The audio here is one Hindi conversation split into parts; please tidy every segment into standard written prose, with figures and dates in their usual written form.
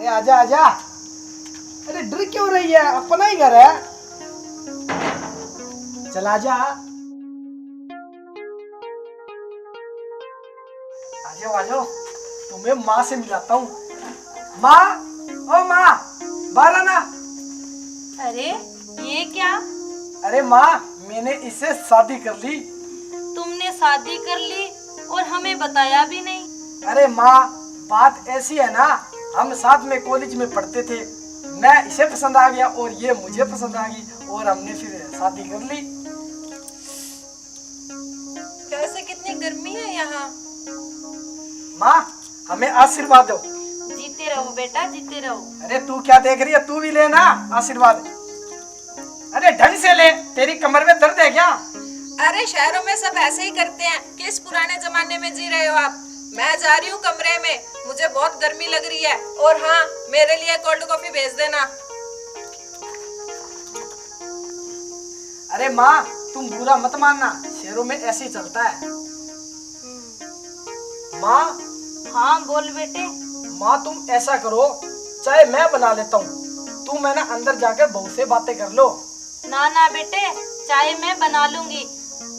अरे आजा आजा। अरे डर क्यों रही है, अपना ही घर है। चल आजा। आजाओ आजाओ, तुम्हें माँ से मिलाता हूँ। माँ, ओ माँ, बाहर आना। अरे ये क्या? अरे माँ, मैंने इससे शादी कर ली। तुमने शादी कर ली और हमें बताया भी नहीं। अरे माँ, बात ऐसी है ना, हम साथ में कॉलेज में पढ़ते थे। मैं इसे पसंद आ गया और ये मुझे पसंद आ गई और हमने फिर शादी कर ली। कैसे, कितनी गर्मी है यहाँ। माँ, हमें आशीर्वाद दो। जीते रहो बेटा, जीते रहो। अरे तू क्या देख रही है, तू भी लेना आशीर्वाद। अरे ढंग से ले, तेरी कमर में दर्द है क्या? अरे शहरों में सब ऐसे ही करते हैं। किस पुराने जमाने में जी रहे हो आप। मैं जा रही हूँ कमरे में, मुझे बहुत गर्मी लग रही है। और हाँ, मेरे लिए कोल्ड कॉफी भेज देना। अरे माँ, तुम बुरा मत मानना, शहरों में ऐसे ही चलता है। माँ, हाँ बोल बेटे। माँ तुम ऐसा करो, चाय मैं बना लेता हूँ, तुम है ना अंदर जाकर बहू से बातें कर लो। ना ना बेटे, चाय मैं बना लूंगी।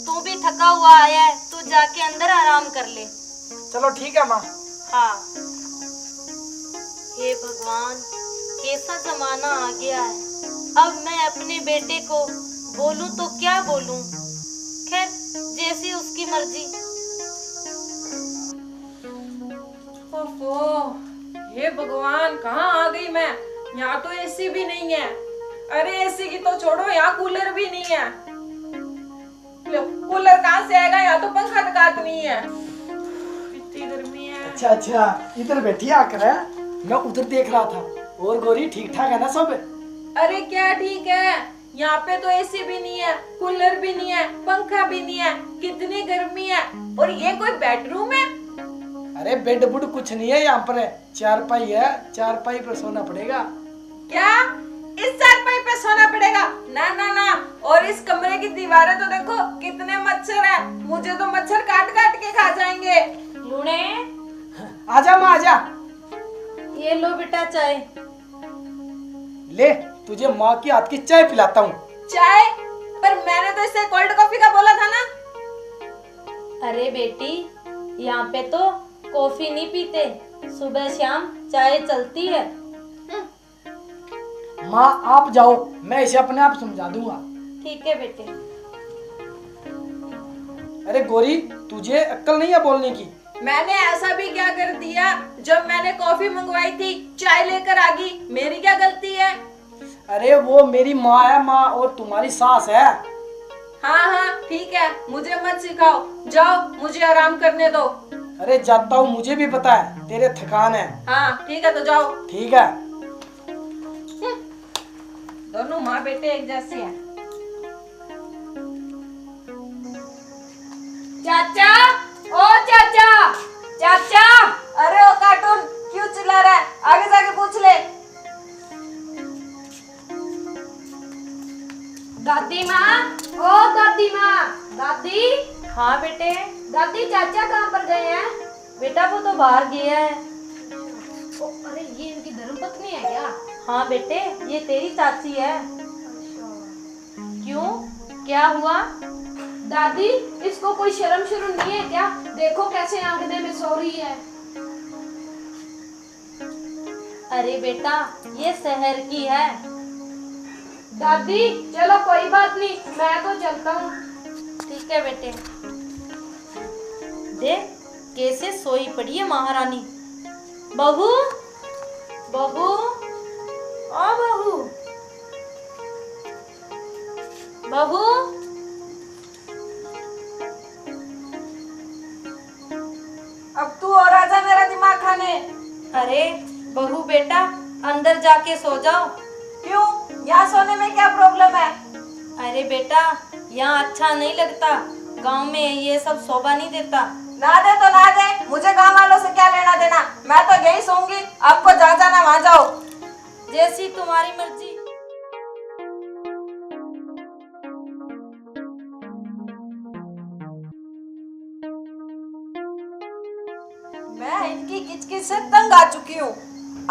तू भी थका हुआ आया है, तू जाके अंदर आराम कर ले। चलो ठीक है माँ। हाँ। हे भगवान, कैसा जमाना आ गया है। अब मैं अपने बेटे को बोलूं तो क्या बोलूं। खैर, जैसी उसकी मर्जी। ओफो, हे भगवान, कहाँ आ गई मैं। यहाँ तो एसी भी नहीं है। अरे एसी की तो छोड़ो, यहाँ कूलर भी नहीं है। लो, कूलर कहाँ से आएगा, यहाँ तो पंखा तक नहीं है। इतनी गर्मी है। अच्छा अच्छा, इधर बैठी आकर है, मैं उधर देख रहा था। और गोरी ठीक ठाक है ना सब? अरे क्या ठीक है, यहाँ पे तो एसी भी नहीं है, कूलर भी नहीं है, पंखा भी नहीं है। कितनी गर्मी है। और ये कोई बेडरूम है? अरे बेड बुड कुछ नहीं है यहाँ पर, चारपाई है, चारपाई पर सोना पड़ेगा। क्या इस चारपाई पे सोना पड़ेगा? ना ना ना। और इस कमरे की दीवारें तो देखो, कितने मच्छर है। मुझे तो मच्छर काट काट के खा जाएंगे। लूणे, आजा माँ आजा। ये लो बेटा चाय। ले, तुझे माँ की हाथ की चाय पिलाता हूँ। चाय? पर मैंने तो इसे कोल्ड कॉफी का बोला था ना। अरे बेटी, यहाँ पे तो कॉफी नहीं पीते, सुबह शाम चाय चलती है। माँ आप जाओ, मैं इसे अपने आप समझा दूंगा। ठीक है बेटे। अरे गोरी, तुझे अक्ल नहीं है बोलने की? मैंने ऐसा भी क्या कर दिया, जब मैंने कॉफी मंगवाई थी चाय लेकर आ गई। मेरी क्या गलती है? अरे वो मेरी माँ है माँ, और तुम्हारी सास है। हाँ हाँ ठीक है, मुझे मत सिखाओ। जाओ, मुझे आराम करने दो। अरे जाता हूँ, मुझे भी पता है तेरे थकान है। हाँ ठीक है, तो जाओ। ठीक है। दोनों माँ बेटे एक जैसे हैं। चाचा, ओ चाचा, चाचा। अरे ओ कार्टून, क्यों चिल्ला रहा है? आगे जाके पूछ ले। दादी माँ, ओ दादी माँ, दादी। हाँ बेटे। दादी चाचा कहाँ पर गए हैं? बेटा वो तो बाहर गया है। ओ, अरे ये इनकी धर्मपत्नी है क्या? हाँ बेटे, ये तेरी चाची है। क्यों, क्या हुआ? दादी, इसको कोई शर्म शुरू नहीं है क्या? देखो कैसे आंगने में सो रही है। अरे बेटा, ये शहर की है। दादी चलो कोई बात नहीं, मैं तो चलता हूँ। ठीक है बेटे। देख कैसे सोई पड़ी है महारानी। बहू, बहू, ओ बहू, बहू। अब तू और आजा मेरा दिमाग खाने। अरे बहू बेटा, अंदर जाके सो जाओ। क्यों, यहाँ सोने में क्या प्रॉब्लम है? अरे बेटा, यहाँ अच्छा नहीं लगता, गांव में ये सब शोभा नहीं देता। ना दे तो ना दे, मुझे गाँव वालों से क्या लेना देना। मैं तो यही सोऊंगी, आपको जहाँ जाना वहाँ जाओ। जैसी तुम्हारी मर्जी। मैं इनकी किचकिच से तंग आ चुकी हूँ।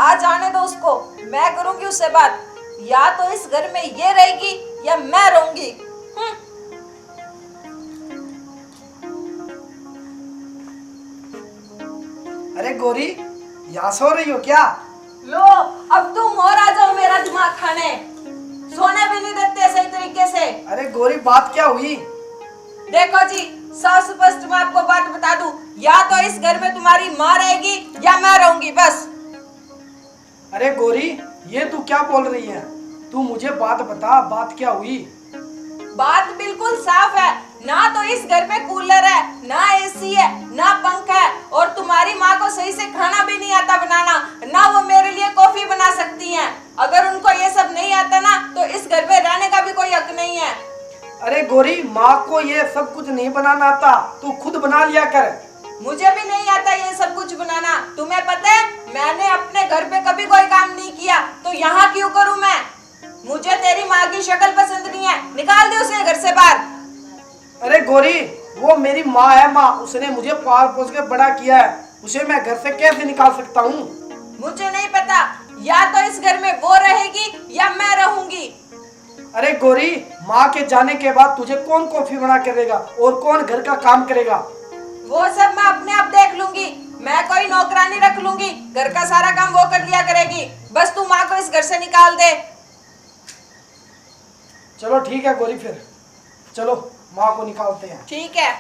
आज आने दो उसको, मैं करूंगी उससे बात। या तो इस घर में ये रहेगी या मैं रहूंगी। अरे गौरी, यहाँ सो रही हो क्या? लो अब तुम और आ जाओ मेरा दिमाग खाने। सोने भी नहीं देते सही तरीके से। अरे गौरी, बात क्या हुई? देखो जी, साफ स्पष्ट मैं आपको बात बता दूं, या तो इस घर में तुम्हारी माँ रहेगी या मैं रहूंगी, बस। अरे गौरी, ये तू क्या बोल रही है? तू मुझे बात बता, बात क्या हुई? बात बिल्कुल साफ है, ना तो इस घर में कूलर है, ना एसी है, ना पंखा है, और तुम्हारी माँ को सही से खाना भी नहीं आता बनाना, ना वो मेरे लिए कॉफी बना सकती हैं। अगर उनको ये सब नहीं आता ना, तो इस घर में रहने का भी कोई हक नहीं है। अरे गौरी, माँ को ये सब कुछ नहीं बनाना आता, तू खुद बना लिया कर। मुझे भी नहीं आता ये सब कुछ बनाना। तुम्हें पता है, मैंने अपने घर पे कभी कोई काम नहीं किया, तो यहाँ क्यों करूँ मैं? मुझे तेरी माँ की शक्ल पसंद नहीं है, निकाल दे उसे घर से बाहर। अरे गौरी, वो मेरी माँ है। माँ, उसने मुझे पाल पोस के बड़ा किया है, उसे मैं घर से कैसे निकाल सकता हूँ? मुझे नहीं पता, या तो इस घर में वो रहेगी या मैं रहूंगी। अरे गौरी, माँ के जाने के बाद तुझे कौन कॉफी बना के देगा और कौन घर का काम करेगा? वो सब मैं अपने आप देख लूंगी। मैं कोई नौकरानी रख लूंगी, घर का सारा काम वो कर लिया करेगी। बस तू माँ को इस घर से निकाल दे। चलो ठीक है गौरी, फिर चलो माँ को निकालते हैं। ठीक है।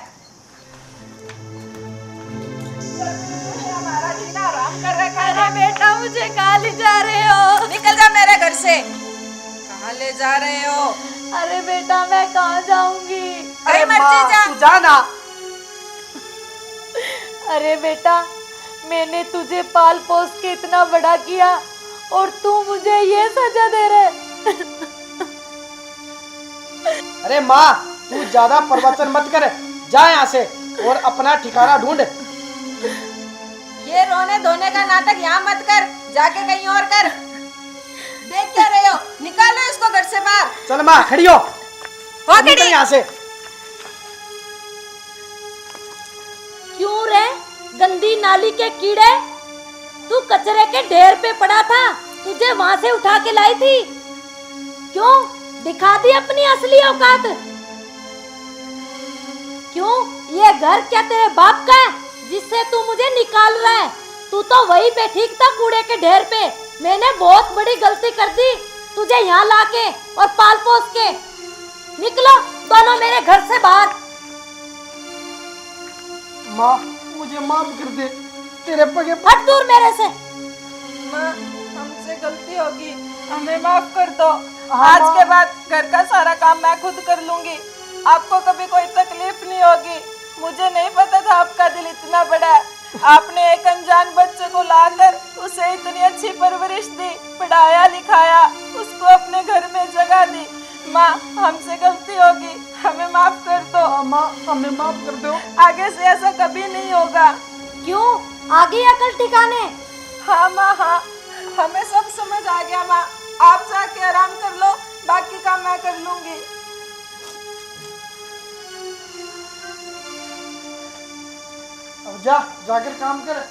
हमारा जीना आराम कर रखा है। अरे बेटा, मुझे कहाँ ले जा रहे हो? निकल जा मेरे घर से। कहाँ ले जा रहे हो? अरे बेटा, मैं कहाँ जाऊंगी? अरे माँ, मर्जी जा। तू जा ना। अरे बेटा, मैंने तुझे पाल पोस के इतना बड़ा किया और तू मुझे ये सजा दे रहे। अरे माँ, तू ज्यादा प्रवचन मत कर, जा यहाँ से और अपना ठिकाना ढूंढ। ये रोने धोने का नाटक यहाँ मत कर, जाके कहीं और कर। देख क्या रहे हो? निकालो इसको घर से बाहर। चल माँ, खड़ी हो। खड़ी। निकल यहाँ से। क्यों रे गंदी नाली के कीड़े, तू कचरे के ढेर पे पड़ा था, तुझे वहां से उठा के लाई थी। क्यों दिखा दी अपनी असली औकात? क्यों, ये घर क्या तेरे बाप का है जिससे तू मुझे निकाल रहा है? तू तो वहीं पे ठीक था, कूड़े के ढेर पे। मैंने बहुत बड़ी गलती कर दी तुझे यहाँ लाके और पाल पोस के। निकलो दोनों मेरे घर से बाहर। माँ, मुझे माफ कर दे, तेरे पगे। हट दूर मेरे से। माँ, हमसे गलती होगी, हमें माफ कर दो। हाँ, आज माँ। के बाद घर का सारा काम मैं खुद कर लूंगी, आपको कभी कोई तकलीफ नहीं होगी। मुझे नहीं पता था आपका दिल इतना बड़ा है। आपने एक अनजान बच्चे को लाकर उसे इतनी अच्छी परवरिश दी, पढ़ाया लिखाया, उसको अपने घर में जगह दी। माँ, हमसे गलती होगी, हमें माफ कर दो। माँ, हमें माफ कर दो। आगे से ऐसा कभी नहीं होगा। क्यों, आ गई अकल ठिकाने? हाँ माँ, हाँ, हमें सब समझ आ गया माँ। आप जाके आराम कर लो, बाकी काम मैं कर लूंगी। अब जा, जाकर काम कर।